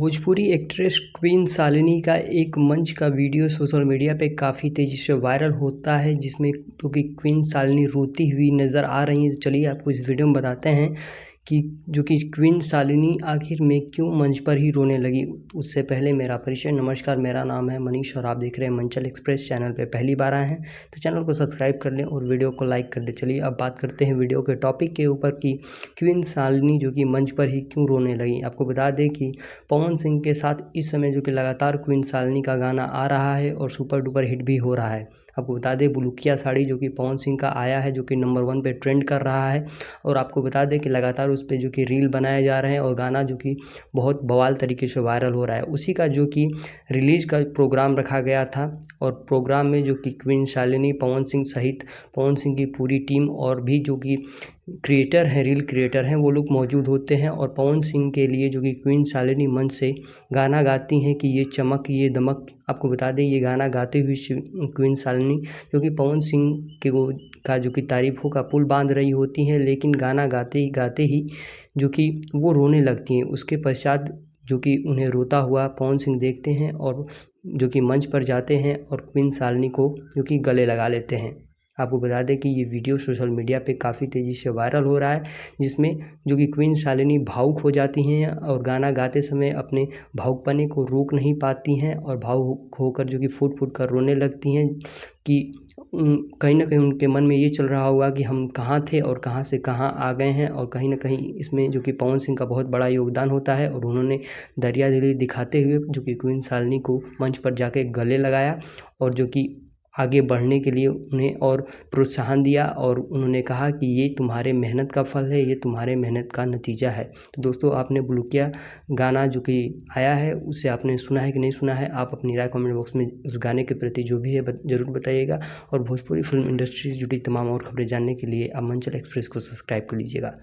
Bhojpuri actress queen Shalini का एक मंच का वीडियो सोशल मीडिया पे काफ़ी तेज़ी से वायरल होता है, जिसमें क्योंकि क्वीन शालिनी रोती हुई नज़र आ रही हैं। तो चलिए आपको इस वीडियो में बताते हैं कि क्वीन शालिनी आखिर में क्यों मंच पर ही रोने लगी। उससे पहले मेरा परिचय। नमस्कार, मेरा नाम है मनीष और आप देख रहे हैं मंचल एक्सप्रेस। चैनल पे पहली बार आए हैं तो चैनल को सब्सक्राइब कर लें और वीडियो को लाइक कर दें। चलिए अब बात करते हैं वीडियो के टॉपिक के ऊपर कि क्वीन शालिनी मंच पर ही क्यों रोने लगी। आपको बता दें कि पवन सिंह के साथ इस समय लगातार क्वीन शालिनी का गाना आ रहा है और सुपर डुपर हिट भी हो रहा है। आपको बता दें बुलुकिया साड़ी पवन सिंह का आया है, नंबर 1 पे ट्रेंड कर रहा है। और आपको बता दें कि लगातार उस पे रील बनाए जा रहे हैं और गाना बहुत बवाल तरीके से वायरल हो रहा है। उसी का रिलीज़ का प्रोग्राम रखा गया था और प्रोग्राम में क्वीन शालिनी, पवन सिंह सहित पवन सिंह की पूरी टीम और भी क्रिएटर हैं, रील क्रिएटर हैं, वो लोग मौजूद होते हैं। और पवन सिंह के लिए क्वीन शालिनी मंच से गाना गाती हैं कि ये चमक ये दमक। आपको बता दें ये गाना गाते हुए क्वीन शालिनी पवन सिंह का तारीफ़ों का पुल बांध रही होती हैं, लेकिन गाना गाते ही वो रोने लगती हैं। उसके पश्चात उन्हें रोता हुआ पवन सिंह देखते हैं और मंच पर जाते हैं और क्वीन शालिनी को गले लगा लेते हैं। आपको बता दें कि ये वीडियो सोशल मीडिया पे काफ़ी तेज़ी से वायरल हो रहा है, जिसमें क्वीन शालिनी भावुक हो जाती हैं और गाना गाते समय अपने भावुकपने को रोक नहीं पाती हैं और भावुक होकर फूट फूट कर रोने लगती हैं कि कहीं ना कहीं उनके मन में ये चल रहा होगा कि हम कहाँ थे और कहाँ से कहाँ आ गए हैं। और कहीं ना कहीं इसमें पवन सिंह का बहुत बड़ा योगदान होता है और उन्होंने दरियादिली दिखाते हुए क्वीन शालिनी को मंच पर जाके गले लगाया और आगे बढ़ने के लिए उन्हें और प्रोत्साहन दिया। और उन्होंने कहा कि ये तुम्हारे मेहनत का फल है, ये तुम्हारे मेहनत का नतीजा है। तो दोस्तों, आपने बुलुकिया गाना आया है उसे आपने सुना है कि नहीं सुना है? आप अपनी राय कमेंट बॉक्स में उस गाने के प्रति जो भी है ज़रूर बताइएगा। और भोजपुरी फिल्म इंडस्ट्री से जुड़ी तमाम और खबरें जानने के लिए आप मंचल एक्सप्रेस को सब्सक्राइब कर लीजिएगा।